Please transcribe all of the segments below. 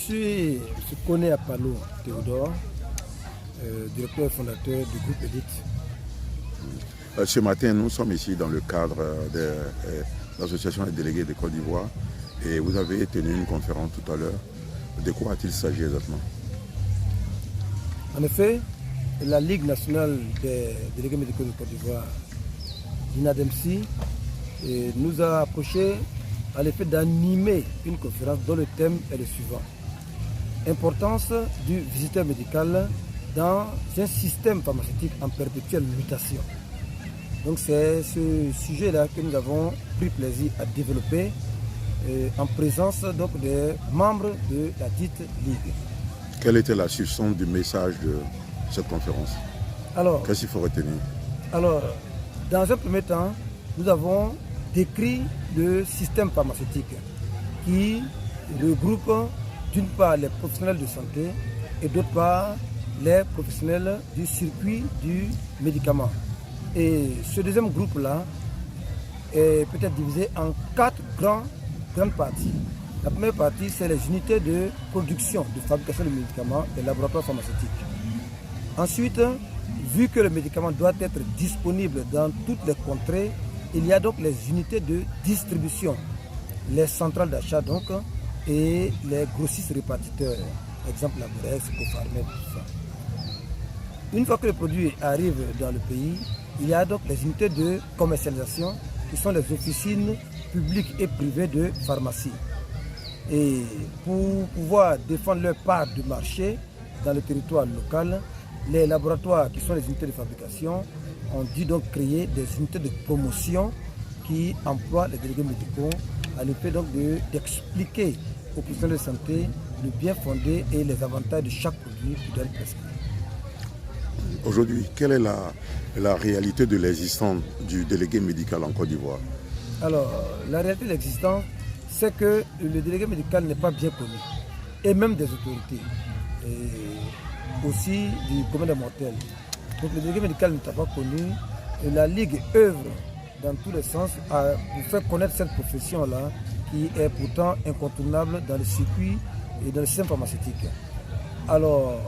suis Kone Apalo Théodore, directeur fondateur du groupe Elite. Ce matin, nous sommes ici dans le cadre de l'association des délégués de Côte d'Ivoire et vous avez tenu une conférence tout à l'heure. De quoi a-t-il s'agit exactement? En effet, la Ligue nationale des délégués médicaux de Côte d'Ivoire, l'INADEMSI, nous a approché à l'effet d'animer une conférence dont le thème est le suivant. Importance du visiteur médical dans un système pharmaceutique en perpétuelle mutation. Donc c'est ce sujet-là que nous avons pris plaisir à développer en présence donc, des membres de la dite Ligue. Quelle était la substance du message de cette conférence? Alors, qu'est-ce qu'il faut retenir? Alors, dans un premier temps, nous avons décrit le système pharmaceutique qui regroupe d'une part les professionnels de santé et d'autre part les professionnels du circuit du médicament. Et ce deuxième groupe-là est peut-être divisé en quatre grandes parties. La première partie, c'est les unités de production, de fabrication de médicaments des laboratoires pharmaceutiques. Ensuite, vu que le médicament doit être disponible dans toutes les contrées, il y a donc les unités de distribution, les centrales d'achat donc, et les grossistes répartiteurs, exemple Laborex, Cofarmet, tout ça. Une fois que le produit arrive dans le pays, il y a donc les unités de commercialisation qui sont les officines publiques et privées de pharmacie. Et pour pouvoir défendre leur part de marché dans le territoire local, les laboratoires qui sont les unités de fabrication ont dû donc créer des unités de promotion qui emploient les délégués médicaux à l'effet donc d'expliquer aux professionnels de santé le bien fondé et les avantages de chaque produit qu'ils doivent prescrire. Aujourd'hui, quelle est la réalité de l'existence du délégué médical en Côte d'Ivoire? Alors, la réalité de l'existence, c'est que le délégué médical n'est pas bien connu, et même des autorités, et aussi du commun des mortels. Donc le délégué médical n'est pas connu, et la Ligue œuvre dans tous les sens pour faire connaître cette profession-là, qui est pourtant incontournable dans le circuit et dans le système pharmaceutique. Alors,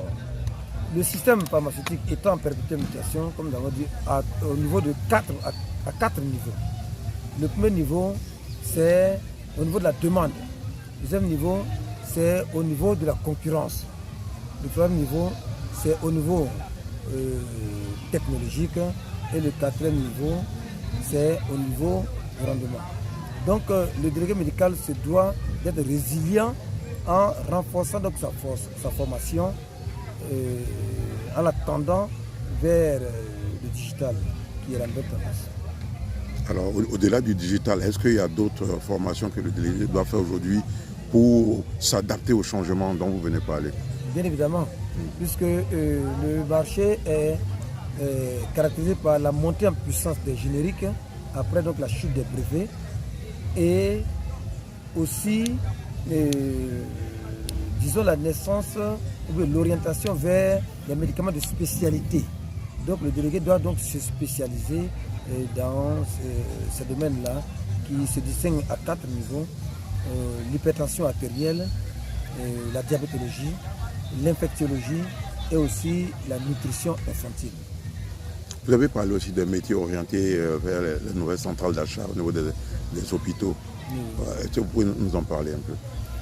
le système pharmaceutique étant en perpétuelle mutation, comme nous avons dit, au niveau de quatre niveaux. Le premier niveau, c'est au niveau de la demande. Le deuxième niveau, c'est au niveau de la concurrence. Le troisième niveau, c'est au niveau technologique. Et le quatrième niveau, c'est au niveau du rendement. Donc le délégué médical se doit d'être résilient en renforçant donc sa formation, en la tendant vers le digital qui est la nouvelle tendance. Alors, au-delà du digital, est-ce qu'il y a d'autres formations que le délégué doit faire aujourd'hui pour s'adapter au changement dont vous venez parler? Bien évidemment, puisque le marché est caractérisé par la montée en puissance des génériques, après donc la chute des brevets, et aussi, disons, la naissance ou l'orientation vers les médicaments de spécialité. Donc le délégué doit donc se spécialiser dans ces domaines-là qui se distinguent à quatre niveaux: l'hypertension artérielle, la diabétologie, l'infectiologie et aussi la nutrition infantile. Vous avez parlé aussi de métiers orientés vers les nouvelles centrales d'achat au niveau des hôpitaux. Oui. Est-ce que vous pouvez nous en parler un peu?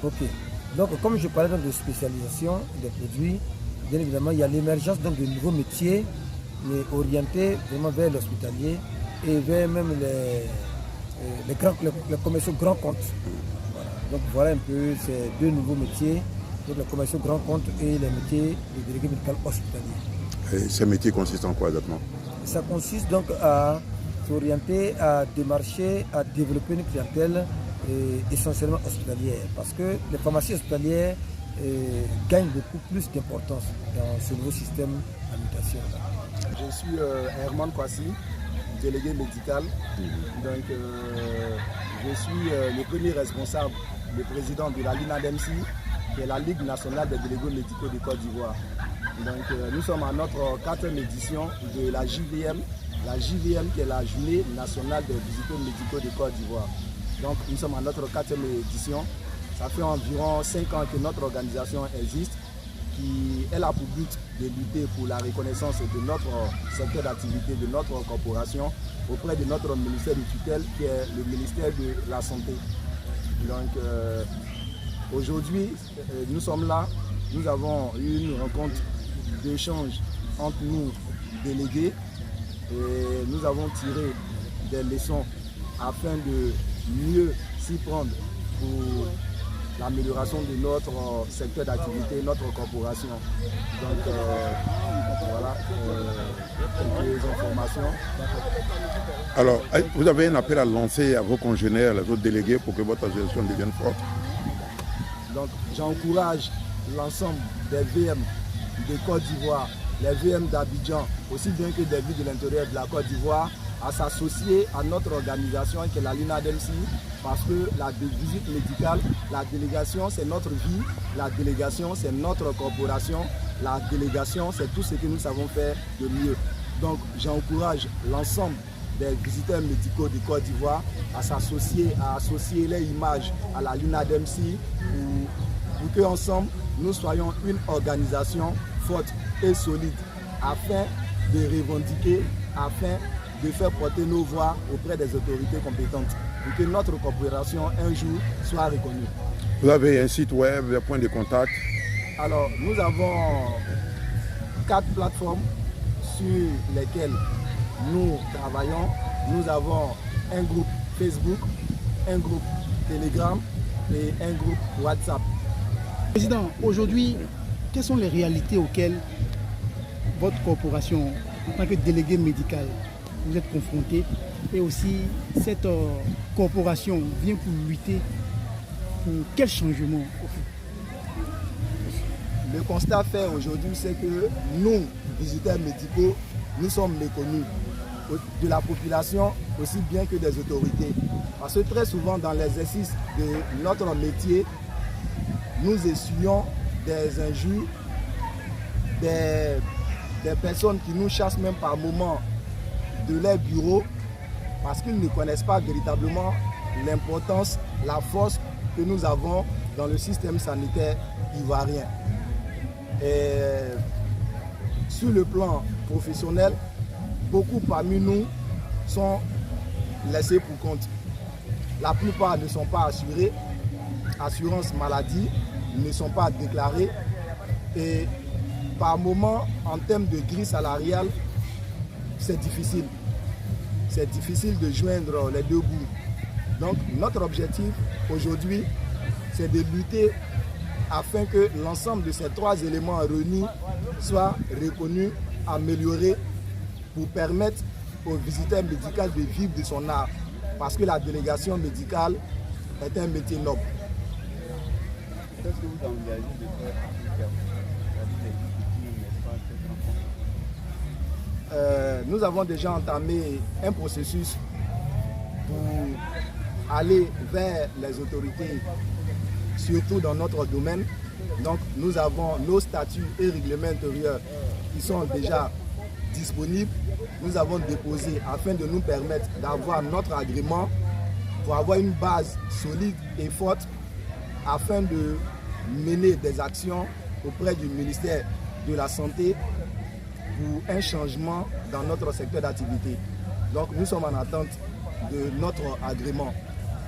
Ok. Donc comme je parlais donc de spécialisation des produits, bien évidemment il y a l'émergence donc de nouveaux métiers orientés vraiment vers l'hospitalier et vers même les commerciaux grands comptes. Voilà. Donc voilà un peu ces deux nouveaux métiers, donc les commerciaux grands comptes et les métiers de délégué médical hospitalier. Et ces métiers consistent en quoi exactement? Ça consiste donc à s'orienter, à démarcher, à développer une clientèle essentiellement hospitalière, parce que les pharmacies hospitalières gagnent beaucoup plus d'importance dans ce nouveau système à mutation. Je suis Herman Kwasi, délégué médical. Donc, je suis le premier responsable, le président de la LINADEMSI, qui est la Ligue nationale des délégués médicaux de Côte d'Ivoire. Donc, nous sommes à notre 4e édition de la JVM. La JVM qui est la Journée nationale des visiteurs médicaux de Côte d'Ivoire. Donc nous sommes à notre 4e édition Ça fait environ 5 ans que notre organisation existe, qui elle a pour but de lutter pour la reconnaissance de notre secteur d'activité, de notre corporation, auprès de notre ministère de tutelle, qui est le ministère de la Santé. Donc aujourd'hui, nous sommes là, nous avons eu une rencontre d'échange entre nous, délégués, et nous avons tiré des leçons afin de mieux s'y prendre pour l'amélioration de notre secteur d'activité, notre corporation. Donc voilà quelques informations. Alors, vous avez un appel à lancer à vos congénères, à vos délégués pour que votre association devienne forte? Donc j'encourage l'ensemble des VM de Côte d'Ivoire, les VM d'Abidjan, aussi bien que des villes de l'intérieur de la Côte d'Ivoire, à s'associer à notre organisation qui est la LINADMC, parce que la visite médicale, la délégation c'est notre vie, la délégation c'est notre corporation, la délégation c'est tout ce que nous savons faire de mieux. Donc j'encourage l'ensemble des visiteurs médicaux de Côte d'Ivoire à s'associer, à associer les images à la LINADMC pour qu'ensemble nous soyons une organisation forte et solide afin de revendiquer, afin de faire porter nos voix auprès des autorités compétentes pour que notre corporation un jour soit reconnue. Vous avez un site web, des points de contact? Alors nous avons 4 plateformes sur lesquelles nous travaillons. Nous avons un groupe Facebook, un groupe Telegram et un groupe WhatsApp. Président, aujourd'hui, quelles sont les réalités auxquelles votre corporation, en tant que délégué médical, vous êtes confronté, et aussi cette corporation vient pour lutter pour quel changement? Le constat fait aujourd'hui, c'est que nous, visiteurs médicaux, nous sommes méconnus de la population aussi bien que des autorités. Parce que très souvent dans l'exercice de notre métier, nous essuyons des injures, des personnes qui nous chassent même par moments de leur bureau parce qu'ils ne connaissent pas véritablement l'importance, la force que nous avons dans le système sanitaire ivoirien. Et sur le plan professionnel, beaucoup parmi nous sont laissés pour compte. La plupart ne sont pas assurés, assurance maladie, ne sont pas déclarés et par moment, en termes de grille salariale, c'est difficile. C'est difficile de joindre les deux bouts. Donc notre objectif aujourd'hui, c'est de lutter afin que l'ensemble de ces 3 éléments réunis soient reconnus, améliorés pour permettre aux visiteurs médicaux de vivre de son art. Parce que la délégation médicale est un métier noble. Qu'est-ce que vous envisagez de faire nous avons déjà entamé un processus pour aller vers les autorités, surtout dans notre domaine. Donc nous avons nos statuts et règlements intérieurs qui sont déjà disponibles. Nous avons déposé afin de nous permettre d'avoir notre agrément pour avoir une base solide et forte afin de mener des actions auprès du ministère de la Santé pour un changement dans notre secteur d'activité. Donc nous sommes en attente de notre agrément.